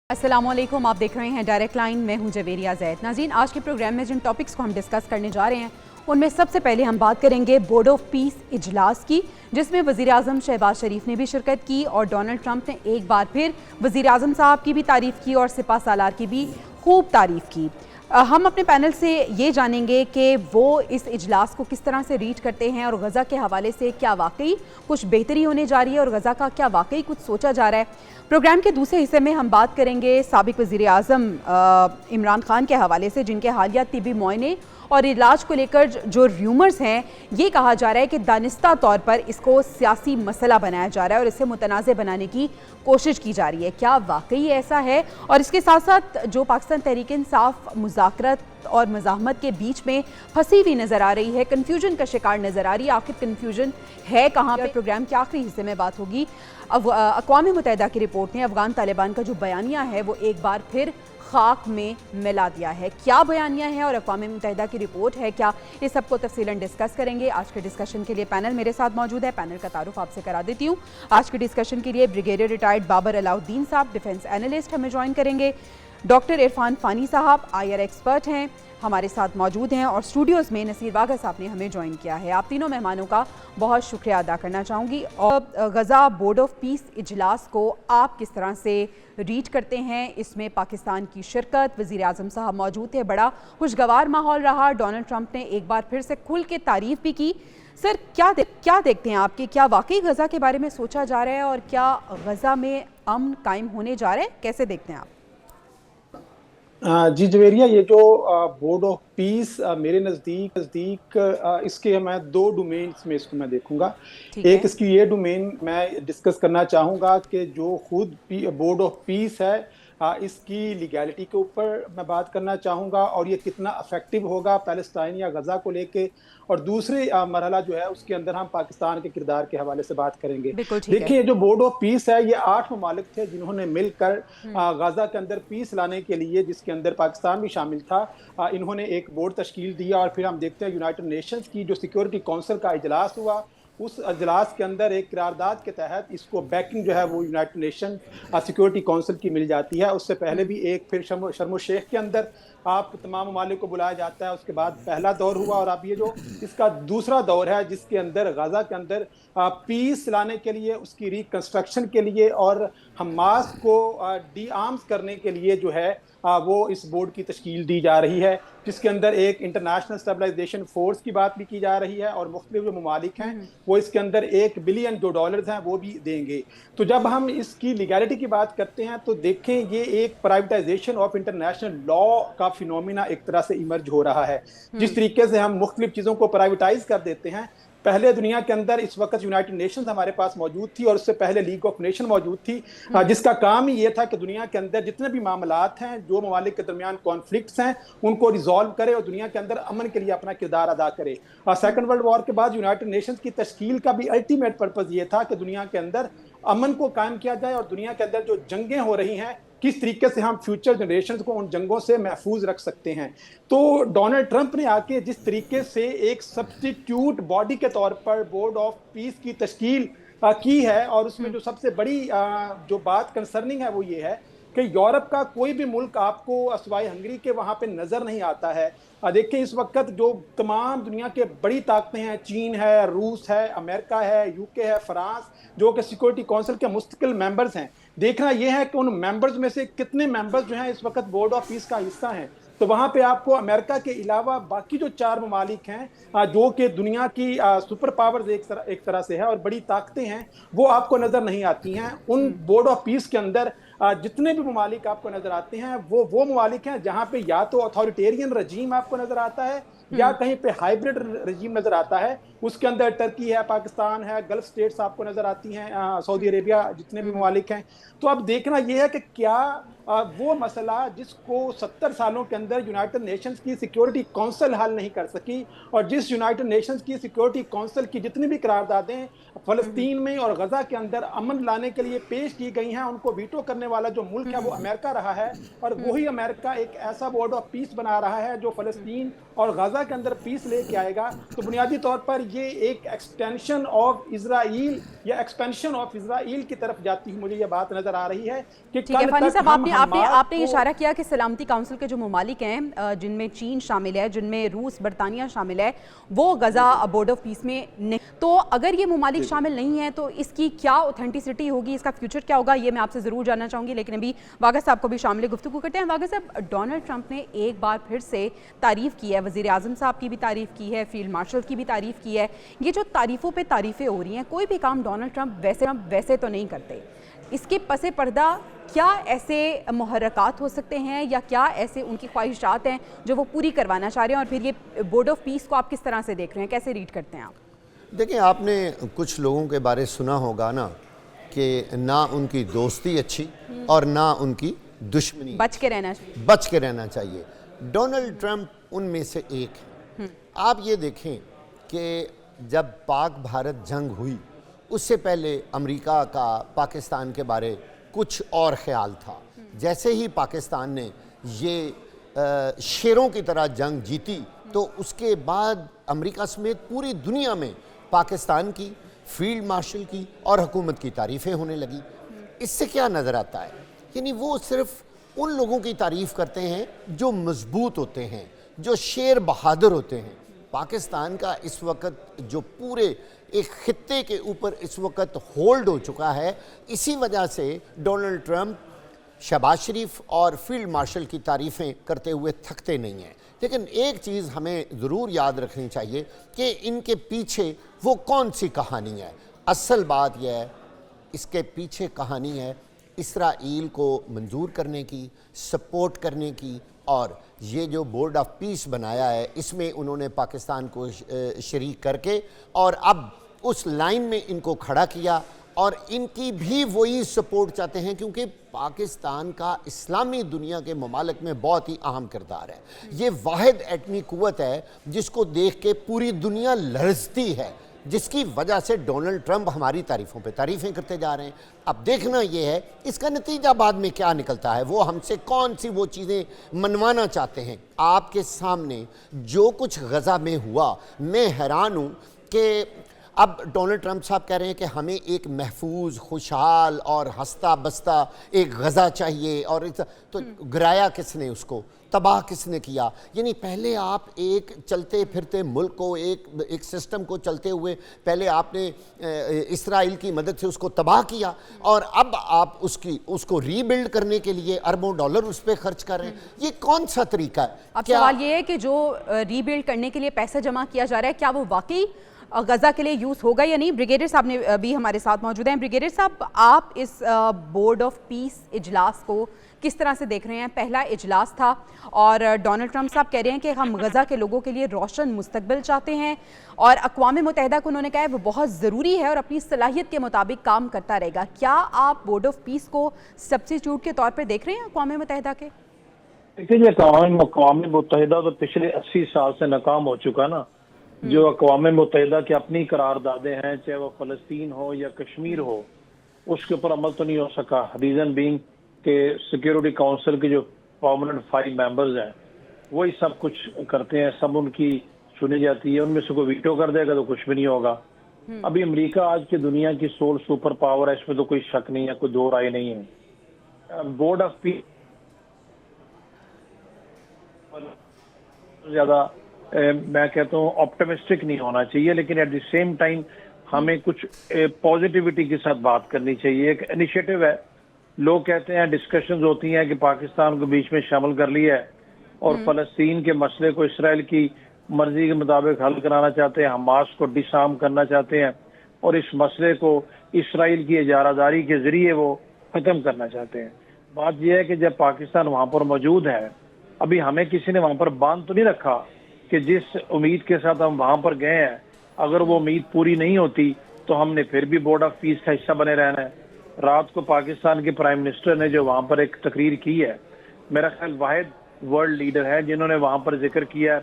अस्सलामुअलैकुम, आप देख रहे हैं डायरेक्ट लाइन। मैं हूं जवेरिया जैद। नाज़रीन, आज के प्रोग्राम में जिन टॉपिक्स को हम डिस्कस करने जा रहे हैं उनमें सबसे पहले हम बात करेंगे बोर्ड ऑफ पीस इजलास की, जिसमें वज़ीर आज़म शहबाज शरीफ ने भी शिरकत की और डोनाल्ड ट्रंप ने एक बार फिर वज़ीर आज़म साहब की भी तारीफ़ की और सिपा सालार की भी खूब तारीफ़ की। हम अपने पैनल से ये जानेंगे कि वो इस इजलास को किस तरह से रीड करते हैं और गज़ा के हवाले से क्या वाकई कुछ बेहतरी होने जा रही है और गज़ा का क्या वाकई कुछ सोचा जा रहा है। प्रोग्राम के दूसरे हिस्से में हम बात करेंगे साबिक वज़ीर आज़म इमरान खान के हवाले से, जिनके हालिया तिबी मुआयने और इलाज को लेकर जो र्यूमर्स हैं, ये कहा जा रहा है कि दानिस्ता तौर पर इसको सियासी मसला बनाया जा रहा है और इसे मुतनाज़ बनाने की कोशिश की जा रही है। क्या वाकई ऐसा है? और इसके साथ साथ जो पाकिस्तान तहरीक इंसाफ मुज़ाकरत और मज़ाहमत के बीच में फंसी हुई नज़र आ रही है, कन्फ्यूजन का शिकार नज़र आ रही है, आखिर कन्फ्यूजन है कहाँ पर? प्रोग्राम के आखिरी हिस्से में बात होगी। अक़वाम मुत्तहिदा की रिपोर्ट ने अफ़गान तालिबान का जो बयानिया है वो एक बार फिर खाक में मिला दिया है। क्या बयानिया है और अक़वाम मुत्तहिदा की रिपोर्ट है क्या, इस सबको तफसीलन डिस्कस करेंगे। आज के डिस्कशन के लिए पैनल मेरे साथ मौजूद है। पैनल का तारुफ आपसे करा देती हूँ। आज के डिस्कशन के लिए ब्रिगेडियर रिटायर्ड बाबर अलाउद्दीन साहब, डिफेंस एनालिस्ट, हमें ज्वाइन करेंगे। डॉक्टर इरफान फ़ानी साहब IR एक्सपर्ट हैं, हमारे साथ मौजूद हैं। और स्टूडियोज़ में नसीर वागा साहब ने हमें ज्वाइन किया है। आप तीनों मेहमानों का बहुत शुक्रिया अदा करना चाहूँगी। और गज़ा बोर्ड ऑफ पीस इजलास को आप किस तरह से रीड करते हैं? इसमें पाकिस्तान की शिरकत, वज़ीर आज़म साहब मौजूद थे, बड़ा खुशगवार माहौल रहा। डोनाल्ड ट्रंप ने एक बार फिर से खुल के तारीफ़ भी की। सर, क्या देखते हैं आपके, क्या वाकई गज़ा के बारे में सोचा जा रहा है और क्या गज़ा में अमन कायम होने जा रहा है? कैसे देखते हैं आप? जी जवेरिया, ये जो बोर्ड ऑफ पीस मेरे नज़दीक इसके मैं दो डोमेन्स में इसको मैं देखूंगा। एक इसकी ये डोमेन मैं डिस्कस करना चाहूँगा कि जो खुद बोर्ड ऑफ पीस है इसकी लीगैलिटी के ऊपर मैं बात करना चाहूँगा और ये कितना अफेक्टिव होगा पैलेस्टाइन या गज़ा को लेके। और दूसरी मरहला जो है उसके अंदर हम पाकिस्तान के किरदार के हवाले से बात करेंगे। देखिए, जो बोर्ड ऑफ पीस है ये 8 ममालिक थे जिन्होंने मिलकर गज़ा के अंदर पीस लाने के लिए, जिसके अंदर पाकिस्तान भी शामिल था, इन्होंने एक बोर्ड तश्कील दिया। और फिर हम देखते हैं यूनाइटेड नेशंस की जो सिक्योरिटी काउंसिल का इजलास हुआ, उस अजलास के अंदर एक करारदाद के तहत इसको बैकिंग जो है वो यूनाइटेड नेशन सिक्योरिटी काउंसिल की मिल जाती है। उससे पहले भी एक फिर शर्म शेख के अंदर आप तमाम ममालिक को बुलाया जाता है। उसके बाद पहला दौर हुआ और अब ये जो इसका दूसरा दौर है जिसके अंदर गज़ा के अंदर पीस लाने के लिए, उसकी रिकंस्ट्रक्शन के लिए और हमास को डी आर्म्स करने के लिए जो है वो इस बोर्ड की तश्कील दी जा रही है, जिसके अंदर एक इंटरनेशनल स्टेबलाइजेशन फोर्स की बात भी की जा रही है और मुख्तलिफ जो ममालिक हैं वो इसके अंदर $1 बिलियन जो डॉलर्स हैं वो भी देंगे। तो जब हम इसकी लीगैलिटी की बात करते हैं तो देखें, ये एक प्राइवेटाइजेशन ऑफ इंटरनेशनल लॉ का फिनोमिना एक तरह से इमर्ज हो रहा है। जिस तरीके से हम मुख्तलिफ चीज़ों को प्राइवेटाइज कर देते हैं, पहले दुनिया के अंदर इस वक्त यूनाइटेड नेशंस हमारे पास मौजूद थी और उससे पहले लीग ऑफ नेशन मौजूद थी, जिसका काम ही ये था कि दुनिया के अंदर जितने भी मामलात हैं, जो ममालिक के दरमियान कॉन्फ्लिक्ट्स हैं, उनको रिजॉल्व करे और दुनिया के अंदर अमन के लिए अपना किरदार अदा करे। सेकंड वर्ल्ड वॉर के बाद यूनाइटेड नेशंस की तश्कील का भी अल्टीमेट पर्पज ये था कि दुनिया के अंदर अमन को कायम किया जाए और दुनिया के अंदर जो जंगें हो रही हैं, किस तरीके से हम फ्यूचर जनरेशन को उन जंगों से महफूज रख सकते हैं। तो डोनाल्ड ट्रंप ने आके जिस तरीके से एक सब्स्टिट्यूट बॉडी के तौर पर बोर्ड ऑफ पीस की तश्कील की है, और उसमें जो सबसे बड़ी जो बात कंसर्निंग है वो ये है कि यूरोप का कोई भी मुल्क आपको सिवाय हंगरी के वहाँ पे नज़र नहीं आता है। देखिए, इस वक्त जो तमाम दुनिया के बड़ी ताकतें हैं, चीन है, रूस है, अमेरिका है, UK है, फ्रांस, जो कि सिक्योरिटी काउंसिल के मुस्तकिल मेंबर्स हैं, देखना यह है कि उन मेंबर्स में से कितने मेंबर्स जो हैं इस वक्त बोर्ड ऑफ पीस का हिस्सा हैं। तो वहाँ पे आपको अमेरिका के अलावा बाकी जो 4 ममालिक हैं जो कि दुनिया की सुपर पावर्स एक तरह से है और बड़ी ताकतें हैं, वो आपको नज़र नहीं आती हैं। उन बोर्ड ऑफ पीस के अंदर जितने भी ममालिक आपको नज़र आते हैं वो ममालिक हैं जहाँ पे या तो अथॉरिटेरियन रजीम आपको नज़र आता है या कहीं पे हाइब्रिड रजीम नज़र आता है। उसके अंदर टर्की है, पाकिस्तान है, गल्फ स्टेट्स आपको नज़र आती हैं, सऊदी अरेबिया, जितने भी ममालिक हैं। तो अब देखना यह है कि क्या वो मसला जिसको 70 सालों के अंदर यूनाइटेड नेशंस की सिक्योरिटी काउंसिल हल नहीं कर सकी, और जिस यूनाइटेड नेशंस की सिक्योरिटी काउंसिल की जितनी भी करारदादें फ़लस्तीन में और गज़ा के अंदर अमन लाने के लिए पेश की गई हैं, उनको वीटो करने वाला जो मुल्क है वो अमेरिका रहा है। और वही अमेरिका एक ऐसा बोर्ड ऑफ पीस बना रहा है जो फ़लस्तीन और गज़ा के अंदर पीस लेके आएगा तो बुनियादी तौर पर ये एक एक्सटेंशन ऑफ इजराइल या एक्सपेंशन ऑफ इजराइल की तरफ जाती हुई मुझे ये बात नजर आ रही है कि ठीक है फानी साहब, आपने को... इशारा किया कि सलामती काउंसिल के जो ममालिक हैं जिनमें चीन शामिल है, जिनमें रूस बरतानिया शामिल है, वो गजा बोर्ड ऑफ पीस में नहीं, तो अगर ये ममालिक शामिल नहीं है तो इसकी क्या ऑथेंटिसिटी होगी, इसका फ्यूचर क्या होगा, ये मैं आपसे जरूर जानना चाहूंगी। लेकिन अभी वागा साहब को भी शामिल गुफ्तगू करते हैं। वागा साहब, डोनाल्ड ट्रंप ने एक बार फिर से तारीफ की है, वजीर आजम साहब की भी तारीफ की है, फील्ड मार्शल की भी तारीफ की है। ये जो तारीफों पे तारीफें हो रही हैं, कोई भी काम डोनाल्ड ट्रंप वैसे तो नहीं करते, इसके पसे पर्दा क्या ऐसे मुहर्रकात हो सकते हैं या क्या ऐसे उनकी ख्वाहिशात हैं जो वो पूरी करवाना चाह रहे हैं, और फिर ये बोर्ड ऑफ पीस को आप किस तरह से देख रहे हैं, कैसे रीड करते हैं आप? देखिए, आपने कुछ लोगों के बारे सुना होगा ना कि ना उनकी दोस्ती अच्छी और ना उनकी दुश्मनी, बच के रहना चाहिए। डोनाल्ड ट्रंप उनमें से एक है। आप ये देखें कि जब पाक भारत जंग हुई उससे पहले अमेरिका का पाकिस्तान के बारे कुछ और ख्याल था। जैसे ही पाकिस्तान ने ये शेरों की तरह जंग जीती तो उसके बाद अमेरिका समेत पूरी दुनिया में पाकिस्तान की, फील्ड मार्शल की और हुकूमत की तारीफ़ें होने लगी। इससे क्या नज़र आता है? यानी वो सिर्फ उन लोगों की तारीफ़ करते हैं जो मजबूत होते हैं, जो शेर बहादुर होते हैं। पाकिस्तान का इस वक्त जो पूरे एक खित्ते के ऊपर इस वक्त होल्ड हो चुका है, इसी वजह से डोनाल्ड ट्रंप शहबाज शरीफ और फील्ड मार्शल की तारीफ़ें करते हुए थकते नहीं हैं। लेकिन एक चीज़ हमें ज़रूर याद रखनी चाहिए कि इनके पीछे वो कौन सी कहानी है। असल बात यह है, इसके पीछे कहानी है इसराइल को मंजूर करने की, सपोर्ट करने की, और ये जो बोर्ड ऑफ पीस बनाया है इसमें उन्होंने पाकिस्तान को शरीक करके और अब उस लाइन में इनको खड़ा किया, और इनकी भी वही सपोर्ट चाहते हैं क्योंकि पाकिस्तान का इस्लामी दुनिया के ममालिक में बहुत ही अहम किरदार है। ये वाहिद एटमी कुव्वत है जिसको देख के पूरी दुनिया लरजती है, जिसकी वजह से डोनाल्ड ट्रंप हमारी तारीफ़ों पे तारीफ़ें करते जा रहे हैं। अब देखना ये है इसका नतीजा बाद में क्या निकलता है, वो हमसे कौन सी वो चीज़ें मनवाना चाहते हैं। आपके सामने जो कुछ गज़ा में हुआ, मैं हैरान हूँ कि अब डोनाल्ड ट्रंप साहब कह रहे हैं कि हमें एक महफूज, खुशहाल और हंसता बसता एक गज़ा चाहिए, और तो गिराया किसने, उसको तबाह किसने किया? यानी पहले आप एक चलते फिरते मुल्क को, एक सिस्टम को चलते हुए पहले आपने इसराइल की मदद से उसको तबाह किया, और अब आप उसको रीबिल्ड करने के लिए अरबों डॉलर उस पर खर्च कर रहे हैं। ये कौन सा तरीका है? अब सवाल ये है कि जो रीबिल्ड करने के लिए पैसा जमा किया जा रहा है, क्या वो वाकई गजा के लिए यूज़ होगा या नहीं? ब्रिगेडियर साहब ने भी हमारे साथ मौजूद हैं। ब्रिगेडियर साहब, आप इस बोर्ड ऑफ पीस इजलास को किस तरह से देख रहे हैं? पहला इजलास था और डोनाल्ड ट्रंप साहब कह रहे हैं कि हम गजा के लोगों के लिए रोशन मुस्तकबिल चाहते हैं, और अक़वाम मुत्तहिदा को उन्होंने कहा है वो बहुत ज़रूरी है और अपनी सलाहियत के मुताबिक काम करता रहेगा। क्या आप बोर्ड ऑफ पीस को सब्स्टिट्यूट के तौर पर देख रहे हैं अक़वाम मुत्तहिदा के? देखिए, अक़वाम मुत्तहिदा तो पिछले 80 साल से नाकाम हो चुका ना। जो अक़वाम मुत्तहिदा की अपनी करारदादे हैं, चाहे वो फ़लस्तीन हो या कश्मीर हो, उसके ऊपर अमल तो नहीं हो सका। रीज़न बीइंग के सिक्योरिटी काउंसिल के जो परमानेंट 5 मेंबर्स हैं वही सब कुछ करते हैं, सब उनकी सुनी जाती है। उनमें से कोई वीटो कर देगा तो कुछ भी नहीं होगा। अभी अमेरिका आज की दुनिया की सोल सुपर पावर है, इसमें तो कोई शक नहीं है, कोई दो राय नहीं है। बोर्ड ऑफ पीस ज्यादा मैं कहता हूँ ऑप्टिमिस्टिक नहीं होना चाहिए, लेकिन एट द सेम टाइम हमें कुछ पॉजिटिविटी के साथ बात करनी चाहिए। एक इनिशिएटिव है, लोग कहते हैं डिस्कशंस होती हैं कि पाकिस्तान को बीच में शामिल कर लिया है और फ़लस्तीन के मसले को इसराइल की मर्जी के मुताबिक हल कराना चाहते हैं, हमास को डिसआर्म करना चाहते हैं और इस मसले को इसराइल की इजारादारी के जरिए वो खत्म करना चाहते हैं। बात यह है कि जब पाकिस्तान वहां पर मौजूद है, अभी हमें किसी ने वहां पर बांध तो नहीं रखा कि जिस उम्मीद के साथ हम वहां पर गए हैं, अगर वो उम्मीद पूरी नहीं होती तो हमने फिर भी बोर्ड ऑफ पीस का हिस्सा बने रहना है। रात को पाकिस्तान के प्राइम मिनिस्टर ने जो वहां पर एक तकरीर की है, मेरा ख्याल वाहिद वर्ल्ड लीडर है जिन्होंने वहां पर जिक्र किया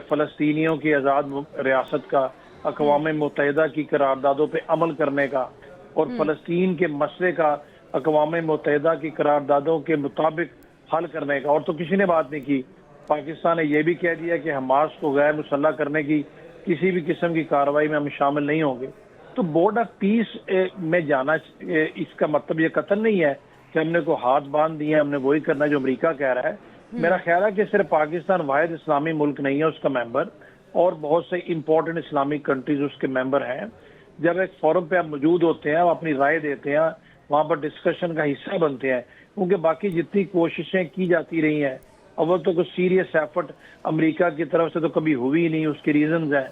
फ़लस्तीनियों की आज़ाद रियासत का, अक़वाम मुत्तहिदा की करारदादों पे अमल करने का और फ़लस्तीन के मसले का अक़वाम मुत्तहिदा की करारदादों के मुताबिक हल करने का। और तो किसी ने बात नहीं की। पाकिस्तान ने यह भी कह दिया कि हमास को गैर मुसल्लह करने की किसी भी किस्म की कार्रवाई में हम शामिल नहीं होंगे। तो बोर्ड ऑफ पीस में जाना, इसका मतलब ये कतन नहीं है कि हमने को हाथ बांध दिए, हमने वही करना जो अमेरिका कह रहा है। मेरा ख्याल है कि सिर्फ पाकिस्तान वाहिद इस्लामी मुल्क नहीं है उसका मेंबर, और बहुत से इंपॉर्टेंट इस्लामिक कंट्रीज उसके मेंबर हैं। जब एक फोरम पे आप मौजूद होते हैं, आप अपनी राय देते हैं, वहां पर डिस्कशन का हिस्सा बनते हैं, क्योंकि बाकी जितनी कोशिशें की जाती रही हैं, अव्वल तो कोई सीरियस एफर्ट अमेरिका की तरफ से तो कभी हुई ही नहीं, उसके रीजंस हैं।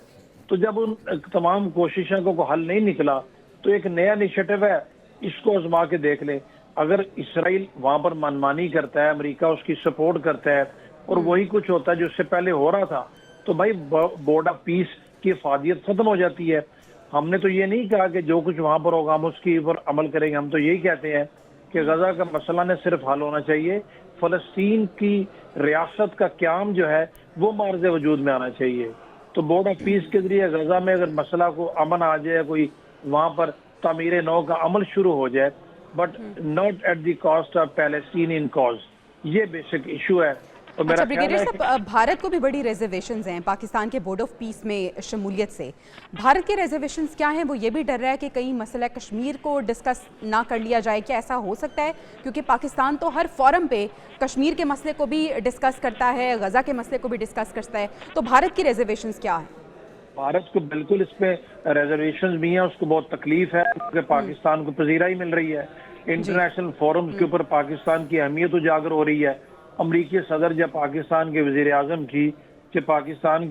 तो जब उन तमाम कोशिशों को हल नहीं निकला, तो एक नया इनिशिएटिव है, इसको आजमा के देख लें। अगर इसराइल वहां पर मनमानी करता है, अमेरिका उसकी सपोर्ट करता है, और वही कुछ होता है जो उससे पहले हो रहा था, तो भाई बोर्ड ऑफ पीस की इफादियत खत्म हो जाती है। हमने तो ये नहीं कहा कि जो कुछ वहां पर होगा हम उसके ऊपर अमल करेंगे। हम तो यही कहते हैं कि गजा का मसला ने सिर्फ हल होना चाहिए, फलस्तीन की रियासत का क्याम जो है वो मार्ज वजूद में आना चाहिए। तो बोर्ड ऑफ पीस के जरिए गजा में अगर मसला को अमन आ जाए, कोई वहां पर तामीर नौ का अमल शुरू हो जाए, but not at the cost of Palestinian cause, ये बेसिक इशू है। तो मेरा ब्रिगेडियर साहब, भारत को भी बड़ी रिजर्वेशंस हैं पाकिस्तान के बोर्ड ऑफ पीस में शमूलियत से। भारत के रिजर्वेशंस क्या हैं? वो ये भी डर रहा है कि कहीं मसला कश्मीर को डिस्कस ना कर लिया जाए। क्या ऐसा हो सकता है? क्योंकि पाकिस्तान तो हर फोरम पे कश्मीर के मसले को भी डिस्कस करता है, गजा के मसले को भी डिस्कस करता है, तो भारत की रिजर्वेशंस क्या है? भारत को बिल्कुल इसमें रिजर्वेशंस भी हैं, उसको बहुत तकलीफ है क्योंकि पाकिस्तान को पजीराई मिल रही है। इंटरनेशनल फोरम के ऊपर पाकिस्तान की अहमियत उजागर हो रही है। अमरीकी सदर जब पाकिस्तान के वजीर आजम की कि पाकिस्तान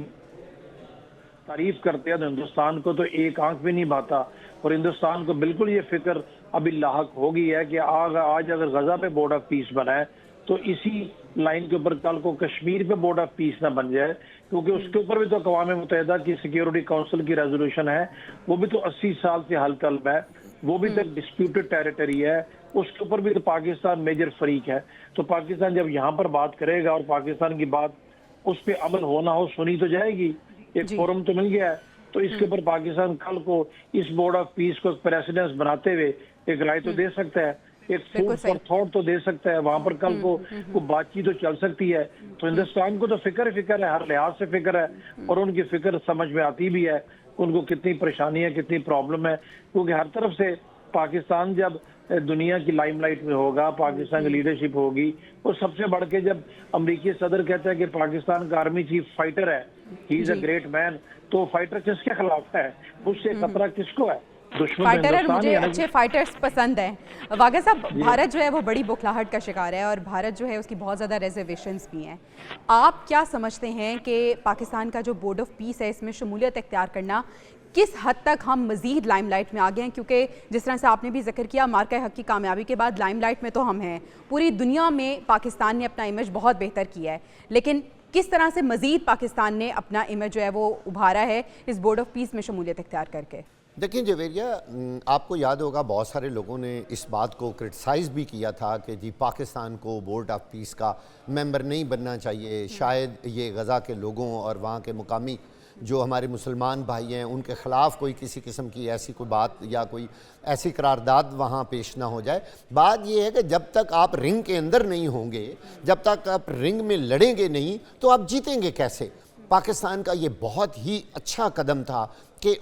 तारीफ करते हैं, तो हिंदुस्तान को तो एक आंख भी नहीं भाता, और हिंदुस्तान को बिल्कुल ये फिक्र अभी लाहक हो गई है कि आज अगर गजा पे बोर्ड ऑफ पीस बना है, तो इसी लाइन के ऊपर कल को कश्मीर पे बोर्ड ऑफ पीस ना बन जाए, क्योंकि उसके ऊपर भी तो अक़वाम मुत्तहिदा की सिक्योरिटी काउंसिल की रेजोल्यूशन है, वो भी तो 80 साल से हल तलब है, वो भी तो डिस्प्यूटेड टेरिटरी है, उसके ऊपर भी तो पाकिस्तान मेजर फरीक है। तो पाकिस्तान जब यहाँ पर बात करेगा और पाकिस्तान की बात उस पर अमल होना हो, सुनी तो जाएगी। एक फोरम तो मिल गया है, तो इसके ऊपर पाकिस्तान कल को इस बोर्ड ऑफ पीस को प्रेसिडेंस बनाते हुए एक राय तो दे सकता है, एक फूड फॉर थॉट तो दे सकता है, वहां पर कल को बातचीत तो चल सकती है। तो हिंदुस्तान को तो फिक्र है, हर लिहाज से फिक्र है, और उनकी फिक्र समझ में आती भी है उनको कितनी परेशानी है, कितनी प्रॉब्लम है, क्योंकि हर तरफ से पाकिस्तान जब दुनिया की लाइमलाइट में होगा, पाकिस्तान की लीडरशिप होगी, और सबसे बढ़ के जब अमेरिकी सदर कहता है कि पाकिस्तान का आर्मी चीफ फाइटर है, he is a great man, तो फाइटर किसके खिलाफ है? उससे खतरा किसको है? फाइटर, और मुझे अच्छे फाइटर्स पसंद हैं। वागा साहब, भारत जो है वो बड़ी बौखलाहट का शिकार है, और भारत जो है उसकी बहुत ज़्यादा रिजर्वेशंस भी हैं। आप क्या समझते हैं कि पाकिस्तान का जो बोर्ड ऑफ पीस है, इसमें शमूलियत इख्तियार करना किस हद तक हम मज़ीद लाइमलाइट में आ गए हैं? क्योंकि जिस तरह से आपने भी जिक्र किया, मार्का हक की कामयाबी के बाद लाइमलाइट में तो हम हैं, पूरी दुनिया में पाकिस्तान ने अपना इमेज बहुत बेहतर किया है, लेकिन किस तरह से मज़ीद पाकिस्तान ने अपना इमेज जो है वो उभारा है इस बोर्ड ऑफ पीस में शमूलियत इख्तियार करके? देखिए जवेरिया, आपको याद होगा बहुत सारे लोगों ने इस बात को क्रिटिसाइज़ भी किया था कि जी पाकिस्तान को बोर्ड ऑफ पीस का मेंबर नहीं बनना चाहिए, शायद ये गज़ा के लोगों और वहाँ के मुकामी जो हमारे मुसलमान भाई हैं उनके ख़िलाफ़ कोई किसी किस्म की ऐसी कोई बात या कोई ऐसी करारदाद वहाँ पेश ना हो जाए। बात ये है कि जब तक आप रिंग के अंदर नहीं होंगे, जब तक आप रिंग में लड़ेंगे नहीं, तो आप जीतेंगे कैसे? पाकिस्तान का ये बहुत ही अच्छा कदम था कि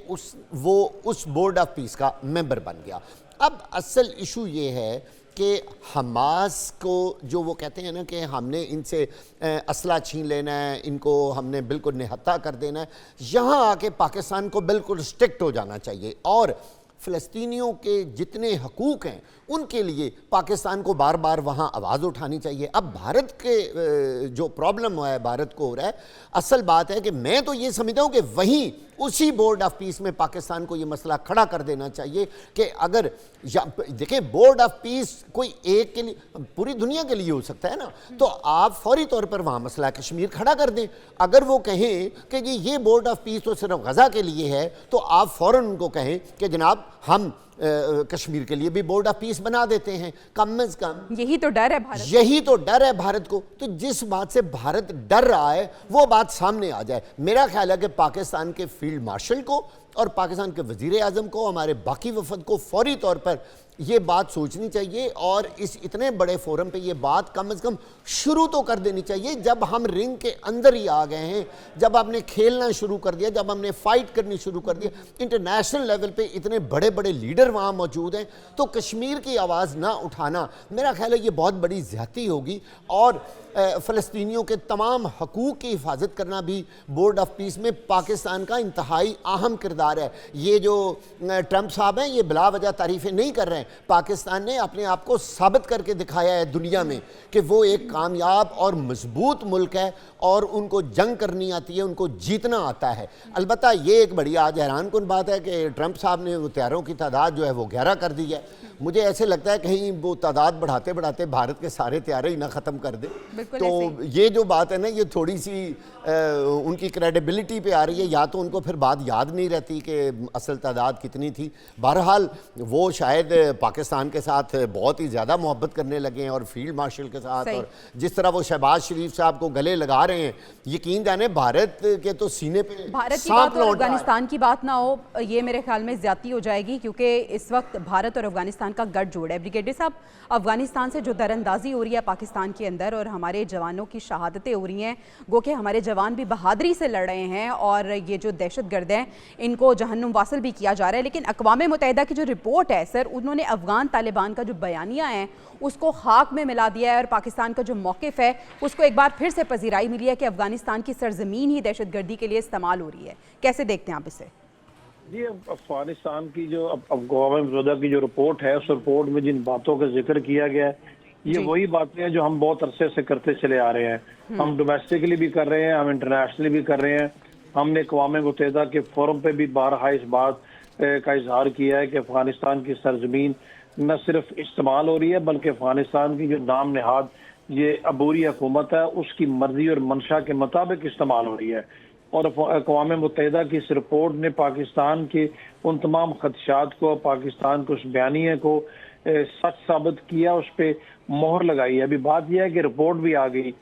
वो उस बोर्ड ऑफ पीस का मेंबर बन गया। अब असल इशू ये है कि हमास को जो वो कहते हैं ना कि हमने इनसे असला छीन लेना है, इनको हमने बिल्कुल निहत्ता कर देना है, यहाँ आके पाकिस्तान को बिल्कुल स्ट्रिक्ट हो जाना चाहिए, और फ़लस्तीनियों के जितने हकूक़ हैं उनके लिए पाकिस्तान को बार बार वहाँ आवाज़ उठानी चाहिए। अब भारत के जो प्रॉब्लम हुआ है, भारत को हो रहा है, असल बात है कि मैं तो ये समझता हूँ कि वहीं उसी बोर्ड ऑफ पीस में पाकिस्तान को ये मसला खड़ा कर देना चाहिए कि अगर देखिए बोर्ड ऑफ पीस कोई एक के लिए, पूरी दुनिया के लिए हो सकता है ना, तो आप फौरी तौर पर वहाँ मसला कश्मीर खड़ा कर दें। अगर वो कहें कि ये बोर्ड ऑफ पीस तो सिर्फ गज़ा के लिए है, तो आप फ़ौरन उनको कहें कि जनाब हम कश्मीर के लिए भी बोर्ड ऑफ पीस बना देते हैं। कम से कम यही तो डर है भारत, यही तो डर है भारत को। तो जिस बात से भारत डर रहा है वो बात सामने आ जाए। मेरा ख्याल है कि पाकिस्तान के फील्ड मार्शल को और पाकिस्तान के वजीर आज़म को, हमारे बाकी वफद को फौरी तौर पर ये बात सोचनी चाहिए और इस इतने बड़े फोरम पे ये बात कम से कम शुरू तो कर देनी चाहिए। जब हम रिंग के अंदर ही आ गए हैं, जब हमने खेलना शुरू कर दिया, जब हमने फाइट करनी शुरू कर दिया, इंटरनेशनल लेवल पे इतने बड़े बड़े लीडर वहाँ मौजूद हैं, तो कश्मीर की आवाज़ ना उठाना मेरा ख्याल है ये बहुत बड़ी ज़्यादती होगी। और फ़लस्तीनियों के तमाम हकूक़ की हिफाजत करना भी बोर्ड ऑफ पीस में पाकिस्तान का इंतहाई अहम किरदार है। ये जो ट्रंप साहब हैं ये बिला वजह तारीफ़ें नहीं कर रहे हैं। पाकिस्तान ने अपने आप को साबित करके दिखाया है दुनिया में कि वो एक कामयाब और मजबूत मुल्क है और उनको जंग करनी आती है, उनको जीतना आता है। अलबत्ता ये एक बड़ी आज हैरान कुन बात है कि ट्रंप साहब ने वो तैयारों की तादाद जो है वो 11 कर दी है। मुझे ऐसे लगता है कहीं वो तादाद बढ़ाते बढ़ाते भारत के सारे तैयारे ही ना ख़त्म कर दे। तो ये जो बात है ना ये थोड़ी सी उनकी क्रेडिबिलिटी पे आ रही है, या तो उनको फिर बात याद नहीं रहती कि असल तादाद कितनी थी। बहरहाल वो शायद पाकिस्तान के साथ बहुत ही ज़्यादा मोहब्बत करने लगे हैं और फील्ड मार्शल के साथ, और जिस तरह वो शहबाज शरीफ साहब को गले लगा रहे हैं, यकीन जाने भारत के तो सीने पे भारत की बात और अफगानिस्तान की बात ना हो, ये मेरे ख्याल में ज्यादती हो जाएगी, क्योंकि इस वक्त भारत और अफगानिस्तान का गठजोड़ है। ब्रिगेडियर साहब, अफगानिस्तान से जो दरअंदाजी हो रही है पाकिस्तान के अंदर और हमारे जवानों की शहादतें हो रही हैं, गो के हमारे जवान भी बहादुरी से लड़ रहे हैं और ये जो दहशतगर्द हैं इनको जहन्नुम वासिल भी किया जा रहा है। लेकिन अक़वाम मुत्तहिदा की जो रिपोर्ट है सर, उन्होंने अफगान तालिबान का जो बयानिया है उसको खाक में मिला दिया है और पाकिस्तान का जो मौक़िफ़ है उसको एक बार फिर से पजीराई मिली है कि अफगानिस्तान की सरजमीन ही दहशतगर्दी के लिए इस्तेमाल हो रही है। कैसे देखते हैं आप इसे? जी, अफगानिस्तान की जो अक़वाम मुत्तहिदा की जो रिपोर्ट है, उस रिपोर्ट में जिन बातों का जिक्र किया गया है ये वही बातें हैं जो हम बहुत अरसे से करते चले आ रहे हैं। हम डोमेस्टिकली भी कर रहे हैं, हम इंटरनेशनली भी कर रहे हैं। हमने अक़वाम मुत्तहिदा के फोरम पे भी बारहा इस बात का इजहार किया है कि अफगानिस्तान की सरजमीन न सिर्फ इस्तेमाल हो रही है बल्कि अफगानिस्तान की जो नाम नहाद ये अबूरी हुकूमत है उसकी मर्जी और मंशा के मुताबिक इस्तेमाल हो रही है। और अक़वाम मुत्तहिदा की इस रिपोर्ट ने पाकिस्तान के उन तमाम खदशात को, पाकिस्तान को, उस बयानिए को सच साबित किया, उस पर मोहर लगाई है। अभी बात यह है कि रिपोर्ट भी आ गई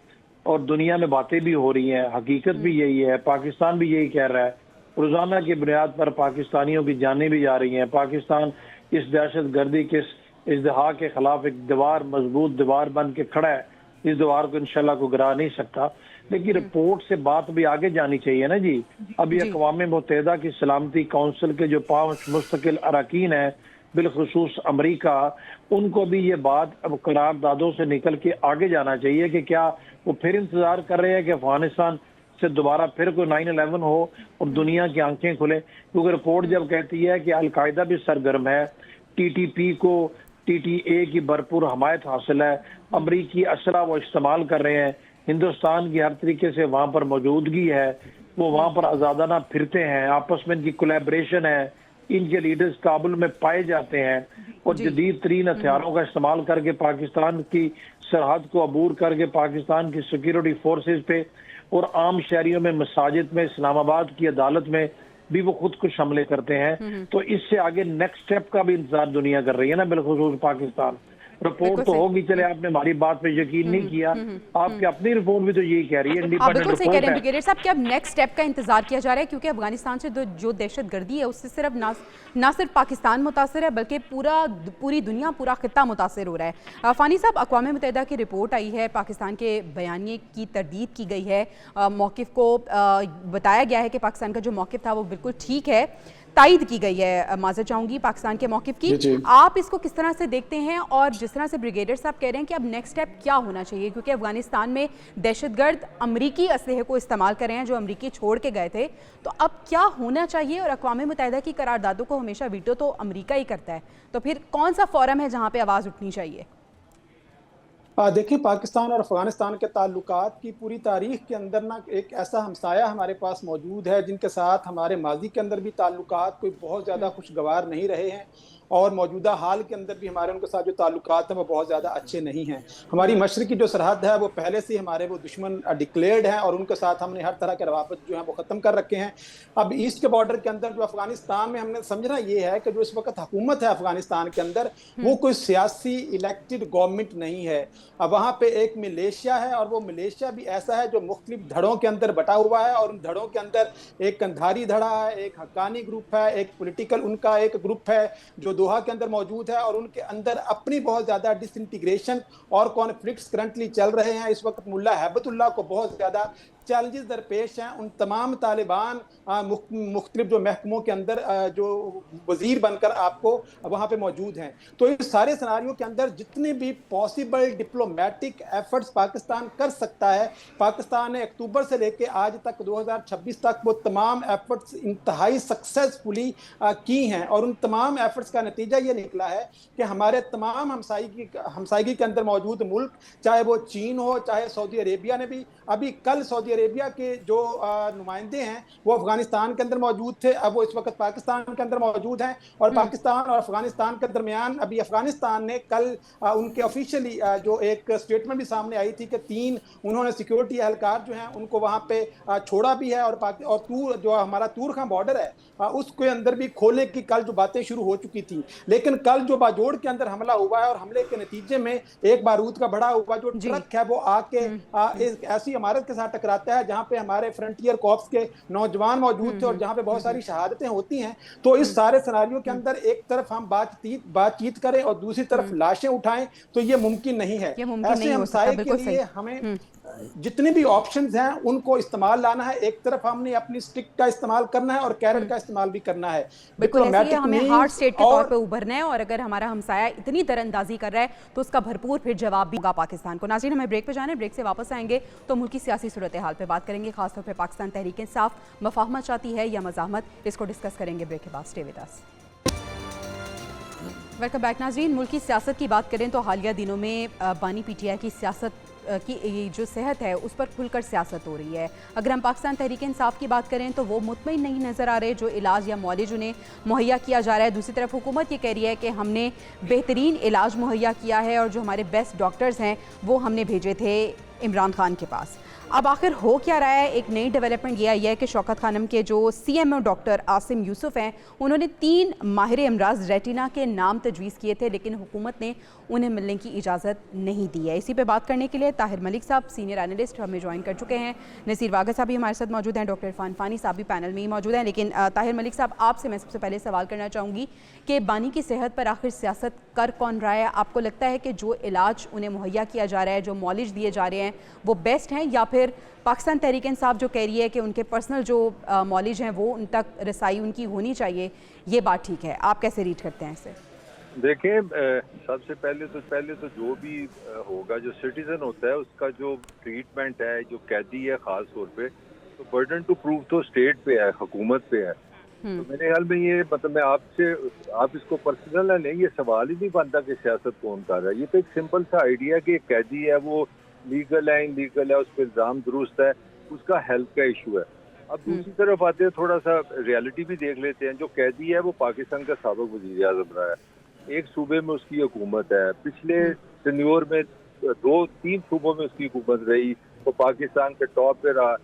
और दुनिया में बातें भी हो रही हैं, हकीकत भी यही है, पाकिस्तान भी यही कह रहा है। रोजाना की बुनियाद पर पाकिस्तानियों की जानें भी जा रही हैं। पाकिस्तान इस दहशत गर्दी के इज़्दिहा के खिलाफ एक दीवार, मजबूत दीवार बन के खड़ा है। इस दीवार को इंशाल्लाह को गिरा नहीं सकता, लेकिन रिपोर्ट से बात भी आगे जानी चाहिए ना जी। अभी अक़वाम मुत्तहिदा की सलामती काउंसिल के जो 5 मुस्तकिल अरकान हैं, बिलखुसूस अमरीका, उनको भी ये बात अब करारदादों से निकल के आगे जाना चाहिए कि क्या वो फिर इंतजार कर रहे हैं कि अफगानिस्तान से दोबारा फिर कोई 9/11 हो और दुनिया की आंखें खुले। क्योंकि रिपोर्ट जब कहती है कि अलकायदा भी सरगर्म है, TTP को TTA की भरपूर हमायत हासिल है, अमरीकी असला वो इस्तेमाल कर रहे हैं, हिंदुस्तान की हर तरीके से वहाँ पर मौजूदगी है, वो वहाँ पर आज़ादाना फिरते हैं, आपस में इनकी कोलैबोरेशन है, इनके लीडर्स काबुल में पाए जाते हैं और जदीद तरीन हथियारों का इस्तेमाल करके पाकिस्तान की सरहद को अबूर करके पाकिस्तान की सिक्योरिटी फोर्सेस पे और आम शहरियों में, मसाजिद में, इस्लामाबाद की अदालत में भी वो खुद कुछ हमले करते हैं। तो इससे आगे नेक्स्ट स्टेप का भी इंतजार दुनिया कर रही है ना, बिलखुसूस पाकिस्तान। रिपोर्ट तो होगी, चले आपने हमारी बात पे यकीन नहीं किया, आपकी अपनी रिपोर्ट भी तो यही कह रही है, बिल्कुल सही कह रहे हैं ब्रिगेडियर साहब कि अब नेक्स्ट स्टेप का इंतजार किया जा रहा है, क्योंकि अफगानिस्तान से जो दहशतगर्दी है उससे सिर्फ ना सिर्फ पाकिस्तान मुतासर है बल्कि पूरी दुनिया, पूरा खित्ता मुतासर हो रहा है। फ़ानी साहब, अक़वाम मुत्तहिदा की रिपोर्ट आई है, पाकिस्तान के बयानिए की तरदीद की गई है, मौक़िफ़ को बताया गया है कि पाकिस्तान का जो मौक़िफ़ था वो बिल्कुल ठीक है, तायद की गई है, माज़रत चाहूँगी, पाकिस्तान के मौक़िफ़ की। आप इसको किस तरह से देखते हैं और जिस तरह से ब्रिगेडियर साहब कह रहे हैं कि अब नेक्स्ट स्टेप क्या होना चाहिए, क्योंकि अफगानिस्तान में दहशतगर्द अमरीकी असलहे को इस्तेमाल कर रहे हैं जो अमरीकी छोड़ के गए थे, तो अब क्या होना चाहिए? और अक़वाम मुत्तहिदा की करारदादों को हमेशा वीटो तो अमरीका ही करता है, तो फिर कौन सा फोरम है जहाँ पर आवाज़ उठनी चाहिए? देखिए, पाकिस्तान और अफगानिस्तान के ताल्लुकात की पूरी तारीख के अंदर ना एक ऐसा हमसाया हमारे पास मौजूद है जिनके साथ हमारे माजी के अंदर भी ताल्लुकात कोई बहुत ज़्यादा खुशगवार नहीं रहे हैं और मौजूदा हाल के अंदर भी हमारे उनके साथ जो ताल्लुकात हैं वो बहुत ज़्यादा अच्छे नहीं हैं। हमारी मशरक़ी जो सरहद है वो पहले से हमारे वो दुश्मन डिक्लेयर्ड हैं और उनके साथ हमने हर तरह के रवाबत जो हैं वो ख़त्म कर रखे हैं। अब ईस्ट के बॉर्डर के अंदर जो अफगानिस्तान में हमने समझना ये है कि जो इस वक्त हुकूमत है अफगानिस्तान के अंदर वो कोई सियासी इलेक्टेड गवर्नमेंट नहीं है। अब वहाँ पे एक मिलेशिया है और वो मिलेशिया भी ऐसा है जो मुख्तलिफ धड़ों के अंदर बटा हुआ है और उन धड़ों के अंदर एक कंधारी धड़ा है, एक हक्कानी ग्रुप है, एक पोलिटिकल उनका एक ग्रुप है जो दोहा के अंदर मौजूद है और उनके अंदर अपनी बहुत ज़्यादा डिसइंटीग्रेशन और कॉन्फ्लिक्ट्स करंटली चल रहे हैं। इस वक्त मुल्ला हैबतुल्लाह को बहुत ज़्यादा चैलेंजेस दरपेश हैं। उन तमाम तालिबान मुख्तलिफ जो महकमों के अंदर जो वजीर बनकर आपको वहाँ पे मौजूद हैं। तो इस सारे सिनारियों के अंदर जितने भी पॉसिबल डिप्लोमेटिक एफर्ट्स पाकिस्तान कर सकता है, पाकिस्तान ने अक्टूबर से लेके आज तक 2026 तक वो तमाम एफर्ट्स इंतहाई सक्सेसफुली की हैं और उन तमाम एफर्ट्स का नतीजा ये निकला है कि हमारे तमाम हमसायगी के अंदर मौजूद मुल्क, चाहे वो चीन हो, चाहे सऊदी अरेबिया ने भी अभी कल सऊदी अरेबिया के जो नुमाइंदे हैं वो अफगानिस्तान के अंदर मौजूद थे, अब वो इस वक्त पाकिस्तान के अंदर मौजूद हैं और पाकिस्तान और अफगानिस्तान के दरमियान अभी अफगानिस्तान ने कल उनके ऑफिशियली जो एक स्टेटमेंट भी सामने आई थी कि 3 उन्होंने सिक्योरिटी एहलकार जो हैं उनको वहाँ पे छोड़ा भी है और तूर जो हमारा तूरखा बॉर्डर है उसके अंदर भी खोलने की कल जो बातें शुरू हो चुकी थी। लेकिन कल जो बाजोड़ के अंदर हमला हुआ है और हमले के नतीजे में एक बारूद का बड़ा हुआ जो ट्रक है वो आके एक ऐसी इमारत के साथ टकराता है जहाँ पे हमारे फ्रंटियर कॉर्प्स के नौजवान मौजूद थे और जहाँ पे बहुत सारी शहादतें होती हैं। तो इस सारे सिनारियों के अंदर एक तरफ हम बातचीत करें और दूसरी तरफ लाशें उठाएं तो ये मुमकिन नहीं है। ऐसे हमसाये के लिए हमें जितने भी ऑप्शंस हैं उनको इस्तेमाल लाना है। एक तरफ हमने अपनी स्टिक का इस्तेमाल करना है और कैरेट का इस्तेमाल भी करना है। बिल्कुल हमें हार्ड स्टेट के तौर पे उभरना है और अगर हमारा हमसाया इतनी दरअंदाजी कर रहा है तो उसका भरपूर फिर जवाब भी होगा पाकिस्तान को। नाज़रीन, हमें ब्रेक पे जाना है, ब्रेक से वापस आएंगे तो मुल्क की सियासी सूरत हाल पे बात करेंगे, खासतौर पर पाकिस्तान तहरीक इंसाफ मफाहमत चाहती है या मज़ाहमत, इसको डिस्कस करेंगे ब्रेक के बाद। Stay with us. Welcome back नाज़रीन। मुल्क की सियासत की बात करें तो हालिया दिनों में बानी पीटीआई की सियासत की जो सेहत है उस पर खुलकर सियासत हो रही है। अगर हम पाकिस्तान तहरीक इंसाफ की बात करें तो वो मुतमईन नहीं नज़र आ रहे जो इलाज या मौलिज उन्हें मुहैया किया जा रहा है। दूसरी तरफ हुकूमत ये कह रही है कि हमने बेहतरीन इलाज मुहैया किया है और जो हमारे बेस्ट डॉक्टर्स हैं वो हमने भेजे थे इमरान खान के पास। अब आखिर हो क्या रहा है? एक नई डेवलपमेंट ये आई है कि शौकत खानम के जो CMO डॉक्टर आसिम यूसुफ हैं उन्होंने 3 माहिर अमराज रेटिना के नाम तजवीज़ किए थे लेकिन हुकूमत ने उन्हें मिलने की इजाज़त नहीं दी है। इसी पे बात करने के लिए ताहिर मलिक साहब सीनियर एनालिस्ट हमें ज्वाइन कर चुके हैं, नसीर वागा साहब भी हमारे साथ मौजूद हैं, डॉक्टर इरफान फ़ानी साहब भी पैनल में ही मौजूद हैं। लेकिन ताहिर मलिक साहब, आपसे मैं सबसे पहले सवाल करना चाहूँगी कि बानी की सेहत पर आखिर सियासत कर कौन रहा है? आपको लगता है कि जो इलाज उन्हें मुहैया किया जा रहा है, जो मौलिज दिए जा रहे हैं वो बेस्ट हैं, या फिर पाकिस्तान तहरीक इंसाफ जो कह रही है कि उनके पर्सनल जो मौलिज हैं वो उन तक रसाई उनकी होनी चाहिए, ये बात ठीक है? आप कैसे रीड करते हैं इसे? देखिए, सबसे पहले तो जो भी होगा, जो सिटीजन होता है उसका जो ट्रीटमेंट है, जो कैदी है खास तौर पे, तो बर्डन टू प्रूव तो स्टेट पे है, हुकूमत पे है। तो मेरे ख्याल में ये मतलब मैं आप इसको पर्सनल है नहीं, ये सवाल ही नहीं बनता कि सियासत कौन कर रहा है। ये तो एक सिंपल सा आइडिया कि एक कैदी है वो लीगल है इनलीगल है, उस पर इल्ज़ाम दुरुस्त है, उसका हेल्थ का इशू है। अब दूसरी तरफ आते हैं, थोड़ा सा रियलिटी भी देख लेते हैं। जो कैदी है वो पाकिस्तान का साबिक वज़ीर आज़म रहा है, एक सूबे में उसकी हुकूमत है, पिछले टेन्योर में 2-3 सूबों में उसकी हुकूमत रही, वो पाकिस्तान के टॉप पे रहा।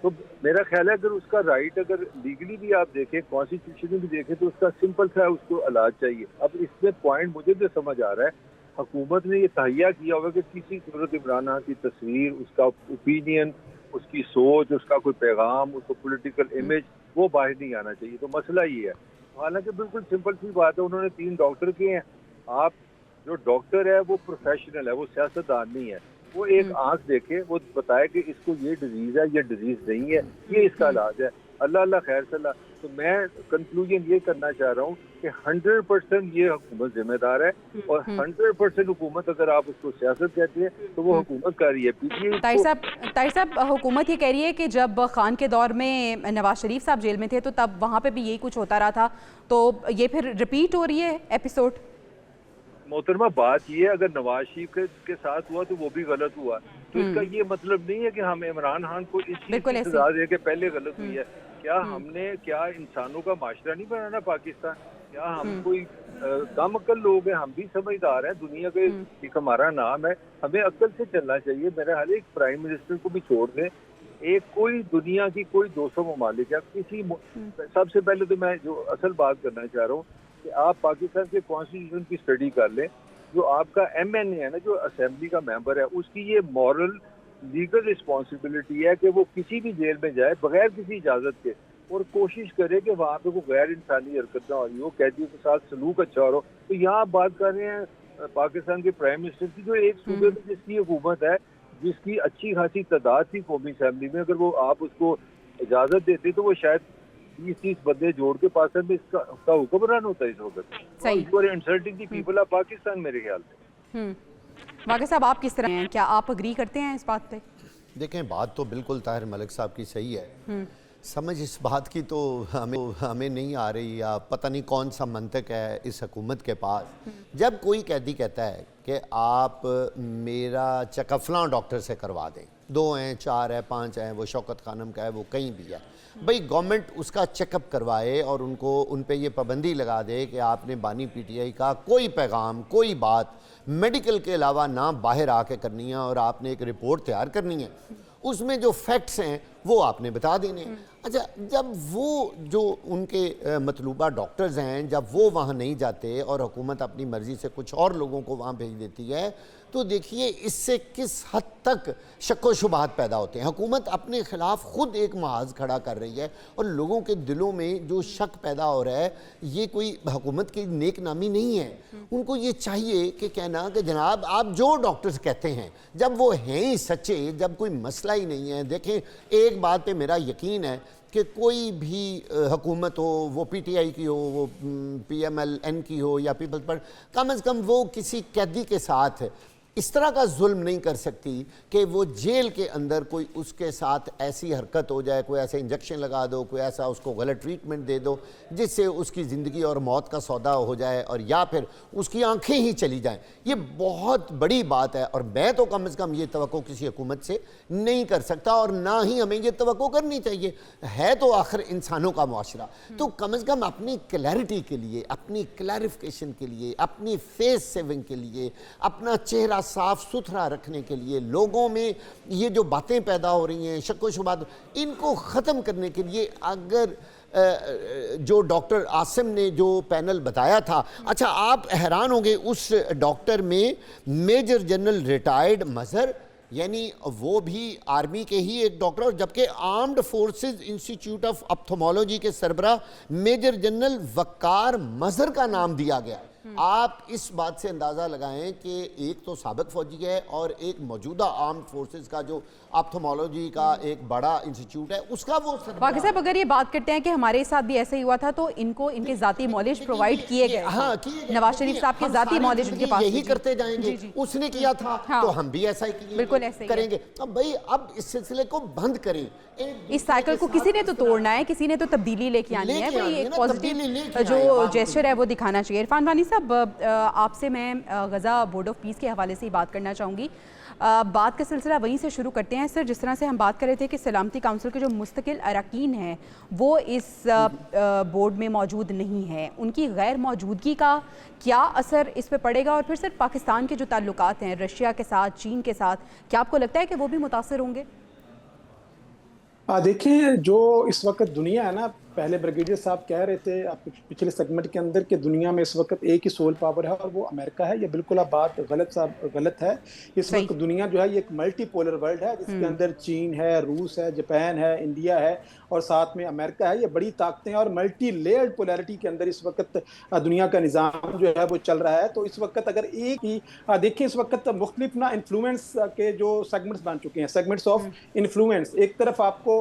तो मेरा ख्याल है अगर उसका राइट अगर लीगली भी आप देखें, कॉन्स्टिट्यूशन भी देखें, तो उसका सिंपल सा उसको इलाज चाहिए। अब इसमें पॉइंट मुझे जो समझ आ रहा है, हुकूमत ने ये तहैया किया होगा कि किसी सूरत इमरान खान की तस्वीर, उसका ओपिनियन, उसकी सोच, उसका कोई पैगाम, उसको पॉलिटिकल इमेज वो बाहर नहीं आना चाहिए। तो मसला ये है। हालांकि बिल्कुल सिंपल सी बात है, उन्होंने 3 डॉक्टर किए हैं। आप जो डॉक्टर है वो प्रोफेशनल है, वो सियासतदान नहीं है। वो एक आंख देखे, वो बताए कि इसको ये डिजीज है, ये डिजीज नहीं है, ये इसका इलाज है, अल्लाह अल्लाह खैर सल्ला। तो मैं कंक्लूजन ये करना चाह रहा हूँ कि 100% ये हुकूमत जिम्मेदार है और 100% हुकूमत, अगर आप उसको सियासत कहती है तो वो हुकूमत कर रही है। ताहिर साहब, हुकूमत ये कह रही है कि जब खान के दौर में नवाज शरीफ साहब जेल में थे तो तब वहाँ पे भी यही कुछ होता रहा था, तो ये फिर रिपीट हो रही है एपिसोड? मोहतरमा, बात ये है, अगर नवाज शरीफ के साथ हुआ तो वो भी गलत हुआ, तो इसका ये मतलब नहीं है कि हम इमरान खान को इस चीज की सजा दे के पहले गलत हुई है। क्या इंसानों का माशरा नहीं बनाना पाकिस्तान? क्या हम कोई कम अक्ल लोग हैं? हम भी समझदार हैं, दुनिया के एक हमारा नाम है, हमें अक्ल से चलना चाहिए। मेरा हाल एक प्राइम मिनिस्टर को भी छोड़ दें, एक कोई दुनिया की कोई 200 ममालिक है, किसी सबसे पहले तो मैं जो असल बात करना चाह रहा हूँ कि आप पाकिस्तान के कॉन्स्टिट्यूशन की स्टडी कर लें। जो आपका MNA है ना, जो असेंबली का मेंबर है, उसकी ये मॉरल लीगल रिस्पॉन्सिबिलिटी है कि वो किसी भी जेल में जाए बगैर किसी इजाजत के, और कोशिश करे कि वहाँ पे कोई गैर इंसानी हरकत ना हो रही हो, कैदियों के साथ सलूक अच्छा हो रहा हो। तो यहाँ आप बात कर रहे हैं पाकिस्तान के प्राइम मिनिस्टर की, जो एक सूबे में जिसकी हुकूमत है, जिसकी अच्छी खासी तादाद थी कौमी असेंबली में, अगर वो आप उसको इजाजत देते तो वो शायद 20-30 बंदे जोड़ के पाकिस्तान में इसका हुक्मरान होता है इस वक्त। Insulting the people of Pakistan मेरे ख्याल से। वाक़ई साहब, आप किस तरह हैं, क्या आप अग्री करते हैं इस बात पे? देखें, बात तो बिल्कुल ताहिर मलिक साहब की सही है। समझ इस बात की तो हमें नहीं आ रही, या पता नहीं कौन सा मंतक है इस हुकूमत के पास। जब कोई कैदी कहता है कि आप मेरा चेकअप फलां डॉक्टर से करवा दें, 2 हैं, 4 है, 5 हैं, वो शौकत खानम का है, वो कहीं भी है, भाई गवर्नमेंट उसका चेकअप करवाए और उनको उन पे ये पाबंदी लगा दे कि आपने बानी पीटीआई का कोई पैगाम, कोई बात मेडिकल के अलावा ना बाहर आके करनी है, और आपने एक रिपोर्ट तैयार करनी है, उसमें जो फैक्ट्स हैं वो आपने बता देने हैं। अच्छा, जब वो जो उनके मतलूबा डॉक्टर्स हैं, जब वो वहाँ नहीं जाते और हुकूमत अपनी मर्ज़ी से कुछ और लोगों को वहाँ भेज देती है, तो देखिए इससे किस हद तक शक व शुबहात पैदा होते हैं। हुकूमत अपने ख़िलाफ़ ख़ुद एक महाज खड़ा कर रही है, और लोगों के दिलों में जो शक पैदा हो रहा है, ये कोई हुकूमत की नेक नामी नहीं है। उनको ये चाहिए कि कहना कि जनाब आप जो डॉक्टर्स कहते हैं, जब वो हैं ही सच्चे, जब कोई मसला ही नहीं है। देखें, एक बात पे मेरा यकीन है कि कोई भी हुकूमत हो, वो पीटीआई की हो, वो पीएमएलएन की हो या पीपल्स पार्टी, कम से कम वो किसी कैदी के साथ इस तरह का जुल्म नहीं कर सकती कि वो जेल के अंदर कोई उसके साथ ऐसी हरकत हो जाए, कोई ऐसा इंजेक्शन लगा दो, कोई ऐसा उसको गलत ट्रीटमेंट दे दो जिससे उसकी ज़िंदगी और मौत का सौदा हो जाए, और या फिर उसकी आंखें ही चली जाएं। ये बहुत बड़ी बात है, और मैं तो कम से कम ये तवक्को किसी हुकूमत से नहीं कर सकता, और ना ही हमें ये तवक्को करनी चाहिए। है तो आखिर इंसानों का मुआशरा, तो कम से कम अपनी क्लैरिटी के लिए, अपनी क्लैरिफिकेशन के लिए, अपनी फेस सेविंग के लिए, अपना चेहरा साफ सुथरा रखने के लिए, लोगों में ये जो बातें पैदा हो रही हैं, शक व शुबहात, इनको ख़त्म करने के लिए अगर जो डॉक्टर आसिम ने जो पैनल बताया था, अच्छा आप हैरान होंगे, उस डॉक्टर में मेजर जनरल रिटायर्ड मजहर, यानी वो भी आर्मी के ही एक डॉक्टर, और जबकि armed forces institute of ophthalmology के सरबरा मेजर जनरल वकार मजहर का नाम दिया गया। आप इस बात से अंदाज़ा लगाएं कि एक तो साबिक फौजी है, और एक मौजूदा आर्म्ड फोर्सेस का जो ऑप्थोमोलॉजी का एक बड़ा इंस्टीट्यूट है, उसका वो बाकी साहब, अगर ये बात करते हैं कि हमारे साथ भी ऐसा ही हुआ था, तो इनको इनके ज़ाती नॉलेज प्रोवाइड किए गए। हाँ, नवाज शरीफ साहब के ज़ाती नॉलेज उनके पास, यही करते जाएंगे। उसने किया था तो हम भी ऐसा ही बिल्कुल ऐसे करेंगे। अब भाई, अब इस सिलसिले को बंद करें। इस साइकिल को किसी ने तो तोड़ना है, किसी ने तो तब्दीली लेके आनी है, कोई एक पॉजिटिव जो जेस्चर है वो दिखाना चाहिए। इरफान वानी साहब, आपसे मैं गज़ा बोर्ड ऑफ पीस के हवाले से ही बात करना चाहूँगी। बात का सिलसिला वहीं से शुरू करते हैं। सर, जिस तरह से हम बात कर रहे थे कि सलामती काउंसिल के जो मुस्तकिल अरकान हैं वो इस बोर्ड में मौजूद नहीं है, उनकी गैर मौजूदगी का क्या असर इस पे पड़ेगा? और फिर सर, पाकिस्तान के जो ताल्लुकात हैं रशिया के साथ, चीन के साथ, क्या आपको लगता है कि वो भी मुतासर होंगे? देखिए, जो इस वक्त दुनिया है ना, पहले ब्रिगेडियर साहब कह रहे थे पिछले सेगमेंट के अंदर कि दुनिया में इस वक्त एक ही सोल पावर है और वो अमेरिका है। ये बिल्कुल आप बात गलत है। इस वक्त दुनिया जो है ये एक मल्टीपोलर वर्ल्ड है, जिसके अंदर चीन है, रूस है, जापान है, इंडिया है और साथ में अमेरिका है। ये बड़ी ताकतें और मल्टी लेयर्ड पोलैरिटी के अंदर इस वक्त दुनिया का निज़ाम जो है वो चल रहा है। तो इस वक्त अगर एक ही देखिए, इस वक्त मुख्तलिफ ना इन्फ्लुएंस के जो सेगमेंट्स बन चुके हैं, सेगमेंट्स ऑफ इन्फ्लुएंस। एक तरफ आपको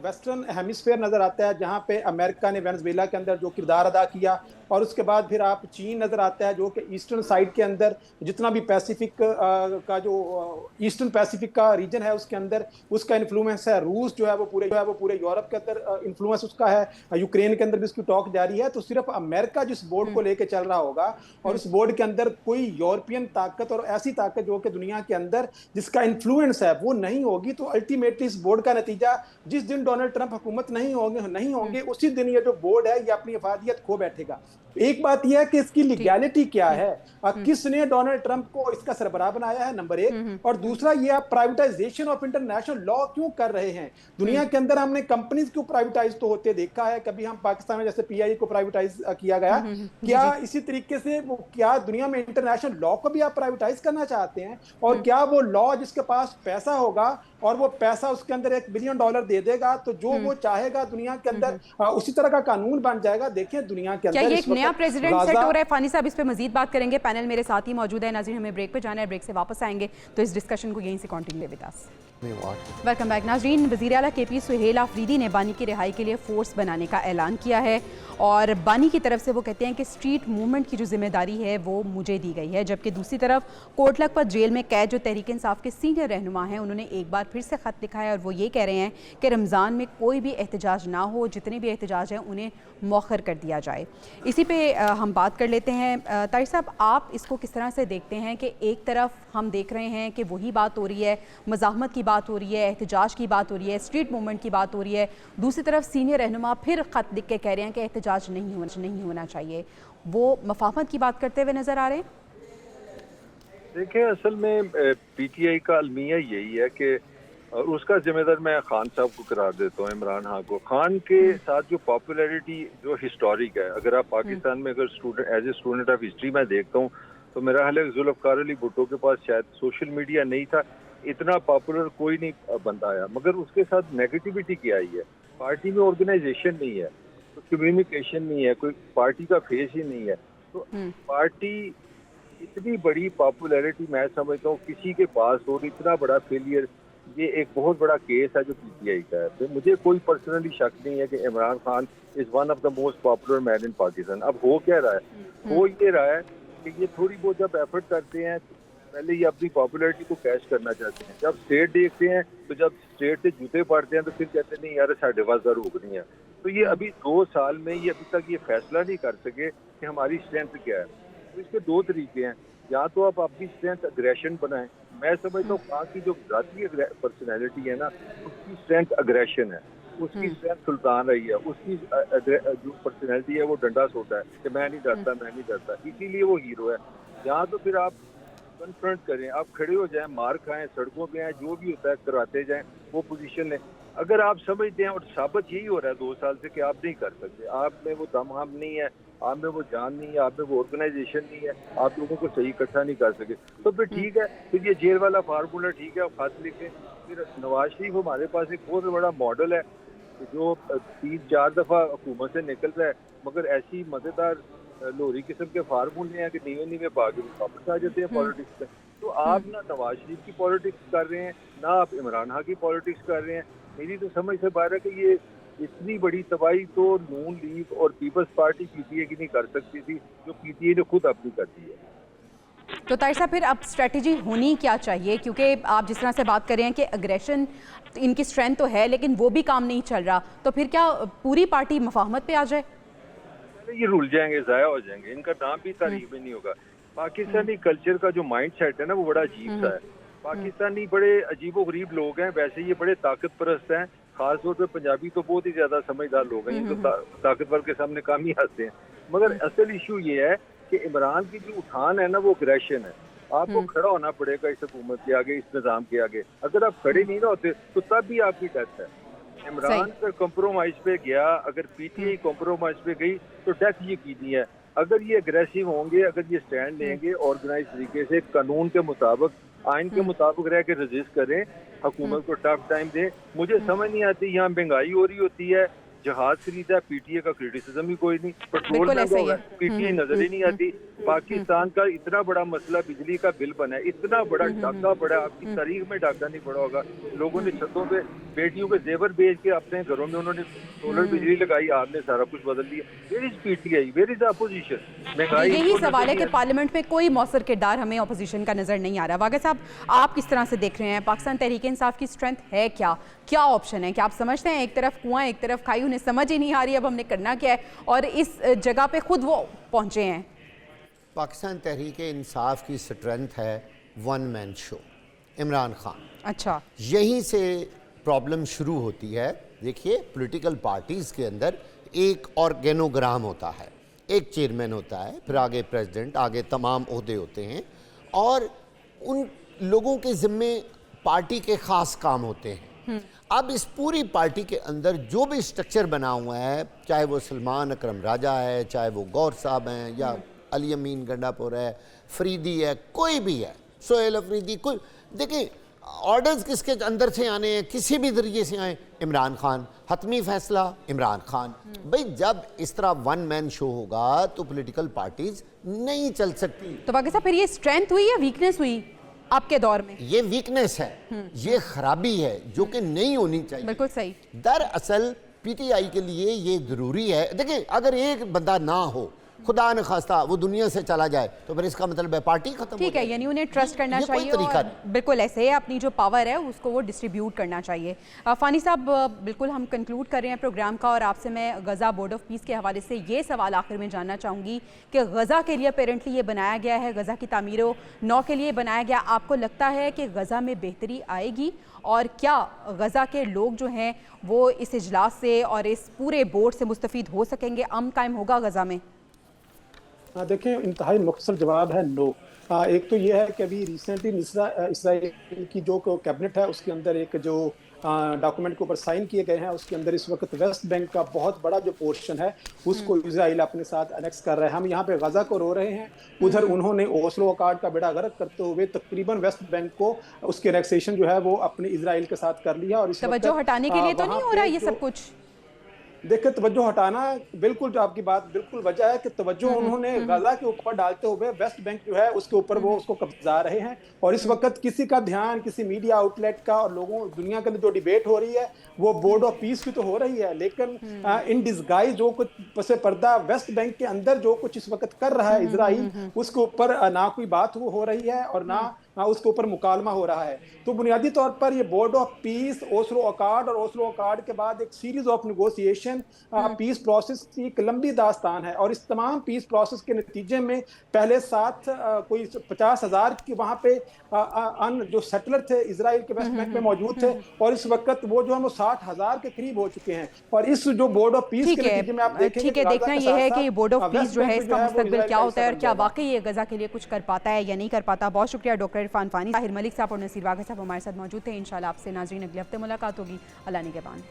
वेस्टर्न हेमिस्फीयर नजर आता है जहां पे अमेरिका ने वेनेजुएला के अंदर जो किरदार अदा किया, और उसके बाद फिर आप चीन नजर आता है जो कि ईस्टर्न साइड के अंदर जितना भी पैसिफिक का जो ईस्टर्न पैसिफिक का रीजन है उसके अंदर उसका इन्फ्लुएंस है। रूस जो है वो पूरे यूरोप के अंदर इन्फ्लुएंस उसका है। यूक्रेन के अंदर भी उसकी टॉक जारी है। तो सिर्फ अमेरिका जिस बोर्ड को लेकर चल रहा होगा और उस बोर्ड के अंदर कोई यूरोपियन ताकत और ऐसी ताकत जो कि दुनिया के अंदर जिसका इन्फ्लुएंस है वो नहीं होगी, तो अल्टीमेटली इस बोर्ड का नतीजा जिस दिन डोनाल्ड ट्रंप हुकूमत नहीं होंगे उसी दिन ये जो बोर्ड है ये अपनी अफादियत खो बैठेगा। एक बात यह है कि इसकी लीगैलिटी क्या है, किसने डोनाल्ड ट्रंप को इसका सरबराह बनाया है, नंबर एक। और दूसरा, ये आप प्राइवेटाइजेशन ऑफ इंटरनेशनल लॉ क्यों कर रहे हैं? दुनिया के अंदर हमने कंपनीज को प्राइवेटाइज तो होते देखा है, कभी हम पाकिस्तान में जैसे पीआई को प्राइवेटाइज किया गया, क्या इसी तरीके से वो क्या दुनिया में इंटरनेशनल लॉ को भी आप प्राइवेटाइज करना चाहते हैं? और क्या वो लॉ जिसके पास पैसा होगा और वो पैसा उसके अंदर $1 बिलियन दे देगा तो जो वो चाहेगा दुनिया के अंदर उसी तरह का कानून बन जाएगा? देखिए दुनिया के अंदर एक नया प्रेसिडेंट सेट हो रहा है। फानी साहब इस पे मजीद बात करेंगे, पैनल मेरे साथ ही मौजूद है। नाज़रीन हमें ब्रेक पे जाना है, ब्रेक से वापस आएंगे तो इस डिस्कशन को यहीं से continue with us. Welcome back नाज़रीन। वज़ीर आला KP सुहेल आफरीदी ने बानी की रिहाई के लिए फोर्स बनाने का ऐलान किया है और बानी की तरफ से वो कहते हैं कि स्ट्रीट मूवमेंट की जो जिम्मेदारी है वो मुझे दी गई है, जबकि दूसरी तरफ कोटलखपत जेल में कैद जो तहरीक इंसाफ के सीनियर रहनुमा हैं उन्होंने एक बार फिर से ख़त लिखा है और वो ये कह रहे हैं कि रमज़ान में कोई भी एहतजाज ना हो, जितने भी एहतजाज हैं उन्हें मौखर कर दिया जाए। इसी पे हम बात कर लेते हैं। तारिक साहब, आप इसको किस तरह से देखते हैं कि एक तरफ हम देख रहे हैं कि वही बात हो रही है, मज़ाहमत की बात हो रही है, एहतजाज की बात हो रही है, स्ट्रीट मूवमेंट की बात हो रही है, दूसरी तरफ सीनियर रहनुमा फिर ख़त लिख के कह रहे हैं कि एहतजाज नहीं होना चाहिए। वो मफाहमत की बात करते हुए नज़र आ रहे हैं। देखिए, असल में PTI का अलमिया यही है कि और उसका जिम्मेदार मैं खान साहब को करार देता हूँ, इमरान खान को। खान के साथ जो पॉपुलैरिटी जो हिस्टोरिक है, अगर आप पाकिस्तान में अगर student as a student of history में देखता हूँ तो मेरा ख्याल है जुल्फ़कार अली भुट्टो के पास शायद सोशल मीडिया नहीं था, इतना पॉपुलर कोई नहीं बंदा आया। मगर उसके साथ नेगेटिविटी क्या आई है, पार्टी में ऑर्गेनाइजेशन नहीं है, तो कम्युनिकेशन नहीं है, कोई पार्टी का फेस ही नहीं है। तो पार्टी इतनी बड़ी पॉपुलैरिटी मैं समझता हूँ किसी के पास और इतना बड़ा फेलियर, ये एक बहुत बड़ा केस है जो PTI का है। तो मुझे कोई पर्सनली शक नहीं है कि Imran Khan is one of the most popular man in Pakistan. अब हो क्या रहा है, हो ये रहा है कि ये थोड़ी बहुत जब एफर्ट करते हैं, पहले ये अपनी पॉपुलैरिटी को कैश करना चाहते हैं, जब स्टेट देखते हैं तो जब स्टेट से जूते पड़ते हैं तो फिर कहते हैं नहीं यार साढ़े पास रोकनी है। तो ये अभी 2 साल में ये अभी तक ये फैसला नहीं कर सके कि हमारी स्ट्रेंथ क्या है। तो इसके 2 तरीके हैं, या तो आप अपनी स्ट्रेंथ अग्रेशन बनाएं। मैं समझता हूँ खान की जो जाती पर्सनैलिटी है ना, उसकी स्ट्रेंथ अग्रेशन है, उसकी स्ट्रेंथ सुल्तान रही है, उसकी जो पर्सनैलिटी है वो डंडा सोटा है कि मैं नहीं डरता, इसीलिए वो हीरो है। या तो फिर आप कन्फ्रंट करें, आप खड़े हो जाएं, मार खाएं, सड़कों पे आए, जो भी होता है करवाते जाएं, वो पोजीशन लें। अगर आप समझते हैं, और साबित यही हो रहा है 2 साल से कि आप नहीं कर सकते, आप में वो दम नहीं है, आप में वो जान नहीं है, आप में वो ऑर्गेनाइजेशन नहीं है, आप लोगों को सही इकट्ठा नहीं कर सके, तो फिर ठीक है, फिर ये जेल वाला फार्मूला ठीक है, आप खत लिखें। फिर नवाज शरीफ हमारे पास एक बहुत बड़ा मॉडल है जो 3-4 दफ़ा हुकूमत से निकल रहा है, मगर ऐसी मज़ेदार लोरी किस्म के फार्मूले हैं कि नीवे भाग वापस आ जाते हैं पॉलिटिक्स में। तो आप ना नवाज शरीफ की पॉलिटिक्स कर रहे हैं, ना आप इमरान खान की पॉलिटिक्स कर रहे हैं। मेरी तो समझ से बाहर है कि ये इतनी बड़ी तबाही तो नून लीग और पीपल्स पार्टी PTI की नहीं कर सकती थी, जो PTI ने खुद अपनी कर दी है। तो तारिक साहब, फिर अब स्ट्रेटजी होनी क्या चाहिए? क्योंकि आप जिस तरह से बात कर रहे हैं कि अग्रेशन इनकी स्ट्रेंथ तो है लेकिन वो भी काम नहीं चल रहा, तो फिर क्या पूरी पार्टी मफाहमत पे आ जाए? ये रुल जाएंगे, जाया हो जाएंगे, इनका नाम भी तारीफ में नहीं होगा। पाकिस्तानी कल्चर का जो माइंड सेट है ना, वो बड़ा अजीब सा है। पाकिस्तानी बड़े अजीबो गरीब लोग हैं, वैसे ये बड़े ताकत परस्त हैं, खासतौर पे पंजाबी तो बहुत ही ज्यादा समझदार लोग हैं, तो ताकतवर के सामने काम ही आते हैं। मगर असल इशू ये है कि इमरान की जो उठान है ना, वो अग्रेशन है। आपको खड़ा होना पड़ेगा इस हुकूमत के आगे, इस निज़ाम के आगे। अगर आप खड़े नहीं ना होते तो तब भी आपकी डेथ है। इमरान अगर कॉम्प्रोमाइज पे गया, अगर PTI कॉम्प्रोमाइज पे गई तो डेथ यकीनी है। अगर ये अग्रेसिव होंगे, अगर ये स्टैंड लेंगे ऑर्गेनाइज तरीके से, कानून के मुताबिक, आइन के मुताबिक रह के रेजिस्ट करें, हुकूमत को टफ टाइम दें। मुझे समझ नहीं आती, यहाँ महंगाई हो रही होती है, जहाज खरीदा, PTI का क्रिटिसिज्म ही कोई नहीं, पेट्रोल महंगा होगा, PTI नजर ही नहीं आती। पाकिस्तान का इतना बड़ा मसला बिजली का बिल बना है, इतना बड़ा डाका पड़ा, आपकी तारीख में डाका नहीं पड़ा होगा। लोगों ने छतों पे बेटियों के जेवर बेच के अपने घरों में उन्होंने सोलर बिजली लगाई, आपने सारा कुछ बदल दिया। Where is PTI, where is opposition? महंगाई यही सवाल है कि पार्लियामेंट में कोई मौसर किरदार हमें अपोजिशन का नजर नहीं आ रहा। वाक़ई साहब, आप किस तरह से देख रहे हैं? पाकिस्तान तहरीक इंसाफ की स्ट्रेंथ है क्या ऑप्शन है? क्या आप समझते हैं एक तरफ कुआं एक तरफ खाई, उन्हें समझ ही नहीं आ रही अब हमने करना क्या है, और इस जगह पे खुद वो पहुंचे हैं? पाकिस्तान तहरीक इंसाफ की स्ट्रेंथ है one man show, Imran Khan. अच्छा, यहीं से प्रॉब्लम शुरू होती है देखिए पॉलिटिकल पार्टीज़ के अंदर एक ऑर्गेनोग्राम होता है, एक चेयरमैन होता है, फिर आगे प्रेसिडेंट, आगे तमाम ओहदे होते हैं और उन लोगों के ज़िम्मे पार्टी के ख़ास काम होते हैं। अब इस पूरी पार्टी के अंदर जो भी स्ट्रक्चर बना हुआ है, चाहे वो सलमान अकरम राजा है, चाहे वो गौर साहब हैं या अली अमीन गंडापुर है, फरीदी है, कोई भी है, सोहेल अफरीदी, कोई, देखिए ऑर्डर्स किसके अंदर से आने हैं, किसी भी जरिए से आए, इमरान खान, हतमी फैसला इमरान खान। भाई जब इस तरह वन मैन शो होगा तो पॉलिटिकल पार्टीज नहीं चल सकती। तो बाकी साहब फिर ये स्ट्रेंथ हुई या वीकनेस हुई आपके दौर में? ये वीकनेस है, ये खराबी है जो कि नहीं होनी चाहिए। बिल्कुल सही। दरअसल पीटीआई के लिए ये जरूरी है। देखिए अगर एक बंदा ना हो, खुदा न खास्ता वो दुनिया से चला जाए, तो फिर इसका मतलब है पार्टी खत्म। ठीक है, यानी उन्हें ट्रस्ट करना चाहिए और बिल्कुल ऐसे है अपनी जो पावर है उसको वो डिस्ट्रीब्यूट करना चाहिए। फ़ानी साहब बिल्कुल हम कंक्लूड कर रहे हैं प्रोग्राम का और आपसे मैं गज़ा बोर्ड ऑफ पीस के हवाले से ये सवाल आखिर में जानना चाहूँगी कि गज़ा के लिए अपेरेंटली ये बनाया गया है, गज़ा की तामीर नौ के लिए बनाया गया, आपको लगता है कि गज़ा में बेहतरी आएगी और क्या गज़ा के लोग जो हैं वो इस इजलास से और इस पूरे बोर्ड से मुस्तफ़ीद हो सकेंगे, अमन कायम होगा गज़ा में? देखिए इंतहाई मुख्तसर जवाब है नो। एक तो ये है कि अभी रिसेंटली इसराइल की जो कैबिनेट है उसके अंदर एक जो डॉक्यूमेंट के ऊपर साइन किए गए हैं उसके अंदर इस वक्त वेस्ट बैंक का बहुत बड़ा जो पोर्शन है उसको इजराइल अपने साथ अनेक्स कर रहे हैं। हम यहाँ पे गजा को रो रहे हैं, उधर उन्होंने ओस्लो अकॉर्ड का बेड़ा गर्क करते हुए तकरीबन वेस्ट बैंक को उसके एनेक्सेशन जो है वो अपने इजराइल के साथ कर लिया। और इस तवज्जो हटाने के लिए तो नहीं हो रहा ये सब कुछ? देखिए तवज्जो हटाना बिल्कुल आपकी बात बिल्कुल वजह है कि तवज्जो उन्होंने गजा के ऊपर डालते हुए वेस्ट बैंक जो है उसके ऊपर वो उसको कब्जा रहे हैं। और इस वक्त किसी का ध्यान किसी मीडिया आउटलेट का और लोगों दुनिया के अंदर जो डिबेट हो रही है वो बोर्ड ऑफ पीस की तो हो रही है, लेकिन इन डिस्गाइज जो कुछ पसे पर्दा वेस्ट बैंक के अंदर जो कुछ इस वक्त कर रहा है इजराइल उसके ऊपर ना कोई बात हो रही है और ना उसके ऊपर मुकालमा हो रहा है। तो बुनियादी तौर पर ये board of peace, Oslo accord और ओस्लो अकॉर्ड के बाद एक series of negotiation peace process की एक लंबी दास्तान है। और इस तमाम पीस प्रोसेस के नतीजे में पहले साथ कोई 50,000 की वहाँ पे जो सेटलर थे इजराइल के वेस्ट बैंक में मौजूद थे और इस वक्त वो जो है वो 60,000 के करीब हो चुके हैं। और इस जो बोर्ड ऑफ पीस के नतीजे में आप देखेंगे, ठीक है, देखना ये है कि बोर्ड ऑफ पीस जो है इसका मुस्तकबिल क्या होता है और क्या वाकई ये गजा के लिए कुछ कर पाता है या नहीं कर पाता। बहुत शुक्रिया डॉक्टर इरफान फ़ानी, ताहिर मलिक साहब और नसीर वाक़िद साहब हमारे साथ मौजूद थे। इंशाल्लाह आपसे नाज़रीन अगले हफ्ते मुलाकात होगी। अल्लाह ने के बान।